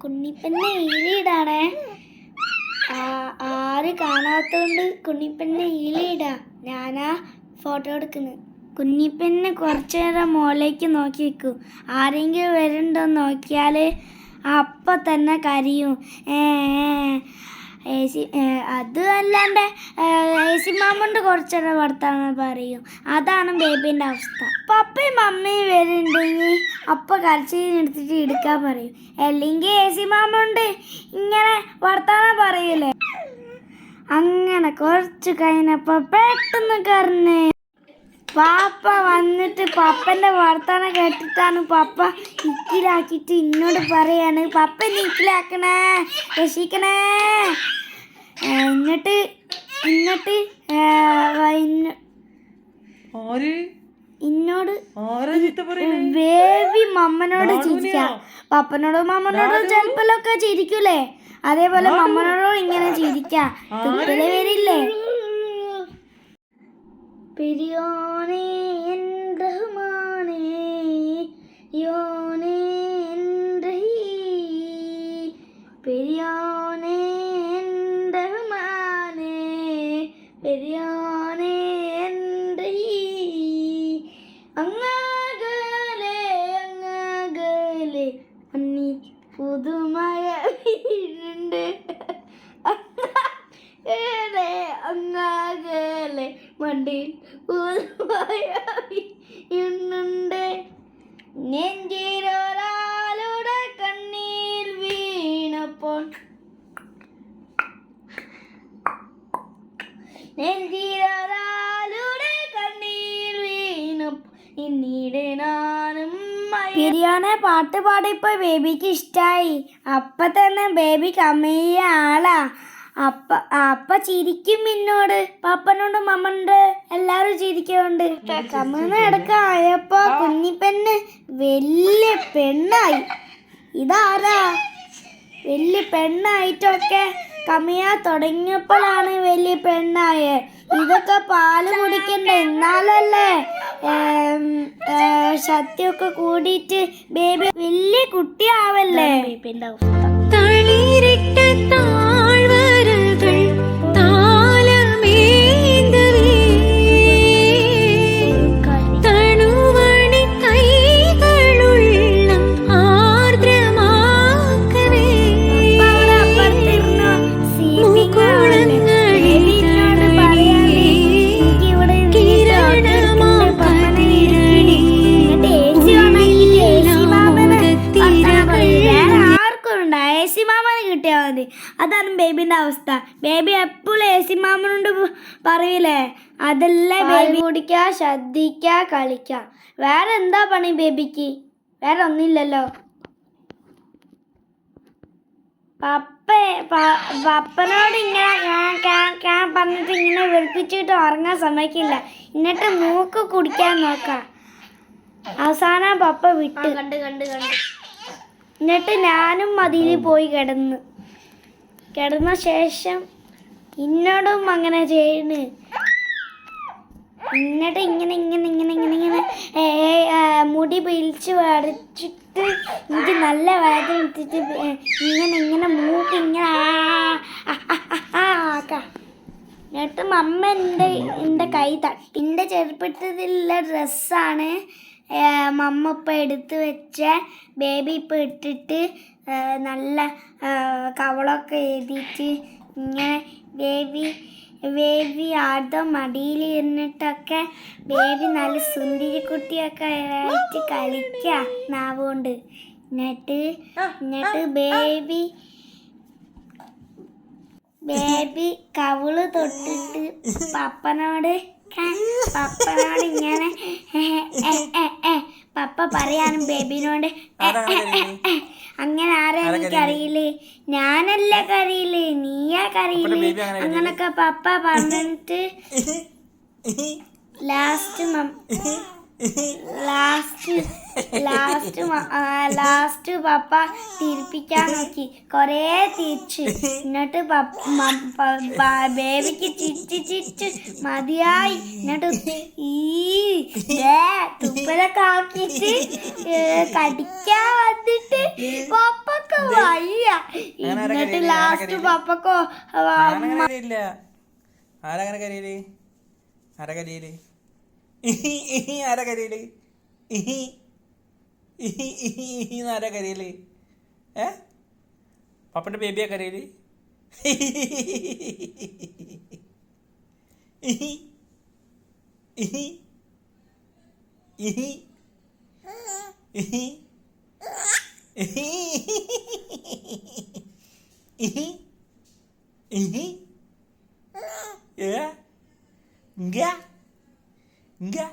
കുഞ്ഞിപ്പെണ്ണെ ഈലിടാണേ. ആര് കാണാത്തോണ്ട് കുഞ്ഞിപ്പെണ്ണെ ഈലിടാ. ഞാനാ ഫോട്ടോ എടുക്കുന്നു. കുഞ്ഞിപ്പെണ്ണെ കുറച്ചു നേരം മുകളിലേക്ക് നോക്കി വെക്കും. ആരെങ്കിലും വരുന്നുണ്ടോന്ന് നോക്കിയാൽ അപ്പം തന്നെ കരയും. അത് അല്ലാണ്ട് ഏസി മാമോണ്ട് കുറച്ചേരം വർത്താനം പറയും. അതാണ് ബേബീൻ്റെ അവസ്ഥ. പപ്പയും മമ്മിയും വരുന്നുണ്ടെങ്കിൽ അപ്പം കരച്ചിലെടുത്തിട്ട് എടുക്കാൻ പറയും. അല്ലെങ്കിൽ ഏസി മാമോണ്ട് ഇങ്ങനെ വർത്താനം പറയൂലേ. അങ്ങനെ കുറച്ച് കഴിഞ്ഞപ്പോൾ പെട്ടെന്ന് കരഞ്ഞ് പാപ്പ വന്നിട്ട് പപ്പൻ്റെ വർത്താനം കേട്ടിട്ടാണ് പപ്പ ഇക്കിലാക്കിയിട്ട് എന്നോട് പറയാണ്, പപ്പ ഇക്കിലാക്കണേ, രക്ഷിക്കണേ. എന്നിട്ട് എന്നോട് ബേബി മമ്മനോട് ചിരിക്കാം. പപ്പനോടും മമ്മനോടും ചിലപ്പോഴൊക്കെ ചിരിക്കൂലേ, അതേപോലെ മമ്മനോടും ഇങ്ങനെ ചിരിക്കാം. തുപ്പല് വരില്ലേ. പെരിയോനെ എൻ റഹ്മാനേ യോനെ എൻ റഹീം, പെരിയോനെ എൻ റഹ്മാനേ പെരിയോനെ എൻ റഹീം. അങ്ങകലെ അന്നി പുതുമഴ വീഴുണ്ട്, അങ്ങകലെ വണ്ടിയിൽ പുതുമഴയുണ്ട്, നെഞ്ചിലൊരാളുടെ കണ്ണീർ വീണപ്പോൾ നെഞ്ചിലൊരാളുടെ കണ്ണീർ വീണപ്പോൾ പിന്നീട് നാനും. ബിരിയാണി പാട്ട് പാടിയപ്പോൾ ബേബിക്ക് ഇഷ്ടമായി. അപ്പം തന്നെ ബേബി കമ്മിയ ആളാ. അപ്പ ചിരിക്കും എന്നോട്, പപ്പനോട് മമ്മനോട് എല്ലാവരും ചിരിക്കുന്നുണ്ട്. കമ്മിന്ന് എടുക്കായപ്പോ കുഞ്ഞിപ്പെണ്ണ് വലിയ പെണ്ണായി. ഇതാരാ വലിയ പെണ്ണായിട്ടൊക്കെ കമ്മിയാ തുടങ്ങിയപ്പോഴാണ് വലിയ പെണ്ണായേ. ഇതൊക്കെ പാല് കുടിക്കണ്ടേ, എന്നാലല്ലേ ശക്തിയൊക്കെ കൂടിയിട്ട് ബേബി വലിയ കുട്ടിയാവല്ലേ. ബേബിന്റെ അവസ്ഥ അതാണ് ബേബിന്റെ അവസ്ഥ. ബേബി എപ്പോഴും ഏസി മാമനോട് പറയില്ലേ, അതല്ലേ ബേബി കുടിക്കുക, ശ്രദ്ധിക്കുക, കളിക്കുക. വേറെ എന്താ പണി ബേബിക്ക്? വേറെ ഒന്നുമില്ലല്ലോ. പപ്പനോട് ഇങ്ങനെ പറഞ്ഞിട്ട് ഇങ്ങനെ വെറുപ്പിച്ചിട്ട് ഉറങ്ങാൻ സമ്മതിക്കില്ല. എന്നിട്ട് മൂക്ക് കുടിക്കാൻ നോക്കാം. അവസാനം പപ്പ വിട്ട് എന്നിട്ട് ഞാനും മതിയിൽ പോയി കിടന്ന ശേഷം എന്നോടും അങ്ങനെ ചെയ്യുന്നു. എന്നിട്ട് ഇങ്ങനെ മുടി പിടിച്ച് വരച്ചിട്ട് എനിക്ക് നല്ല വേദന എടുത്തിട്ട് ഇങ്ങനെ മൂക്ക് ഇങ്ങനെ ആക്കാം. എന്നിട്ട് മമ്മ എൻ്റെ കൈ തട്ടി. എൻ്റെ ചെറുപ്പത്തിലുള്ള ഡ്രസ്സാണ് മമ്മ ഇപ്പം എടുത്ത് വെച്ച. ബേബി ഇപ്പം ഇട്ടിട്ട് നല്ല കവളൊക്കെ എഴുതിയിട്ട് ഇങ്ങനെ ബേബി ആദ്യം മടിയിൽ ഇരുന്നിട്ടൊക്കെ ബേബി നല്ല സുന്ദരി കുട്ടിയൊക്കെ ആയിട്ട് കളിക്കുക നാവുകൊണ്ട്. എന്നിട്ട് ബേബി കവിള് തൊട്ടിട്ട് പപ്പനോട് ഇങ്ങനെ പപ്പ പറയാനും ബേബിനോട് അങ്ങനെ ആരാ എനിക്കറിയില്ലേ, ഞാനല്ല കറിയില്ലേ, നീയാ കറിയില്ലേ, അങ്ങനൊക്കെ പപ്പ പറഞ്ഞിട്ട് ലാസ്റ്റ് പപ്പ തിരിപ്പിക്കാൻ നോക്കി. കുറേ തിരിച്ച്. എന്നിട്ട് ബേബിക്ക് ചിരിച്ച് മതിയായി. എന്നിട്ട് തുപ്പലൊക്കെ ആക്കിയിട്ട് കടിക്കാൻ വന്നിട്ട് പപ്പക്ക് വഴി എന്നിട്ട് ലാസ്റ്റ് പപ്പക്കോ ഇല്ല. ആരങ്ങനെ കരയില്? ആരാ കരയില്? ആരാ കരയില്? ആരാ കരയില്? പപ്പന്റെ ബേബിയാ കരയില്? Enggak. Enggak.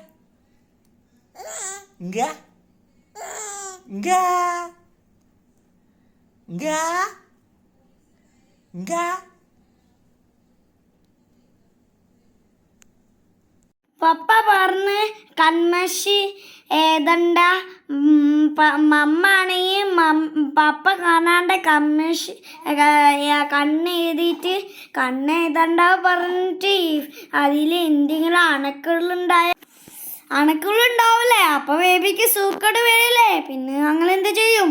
Enggak. Enggak. Enggak. Enggak. പപ്പ പറഞ്ഞ് കൺമഷി ഏതണ്ട മമ്മാണെങ്കിൽ പപ്പ കാണാണ്ട് കൺമഷി കണ്ണ് എഴുതിയിട്ട് കണ്ണ് എഴുതണ്ട പറഞ്ഞിട്ട് അതിൽ എന്തെങ്കിലും അണുക്കളുണ്ടാവില്ലേ, അപ്പൊ ബേബിക്ക് സൂക്കേട് വരില്ലേ, പിന്നെ ഞങ്ങൾ എന്ത് ചെയ്യും?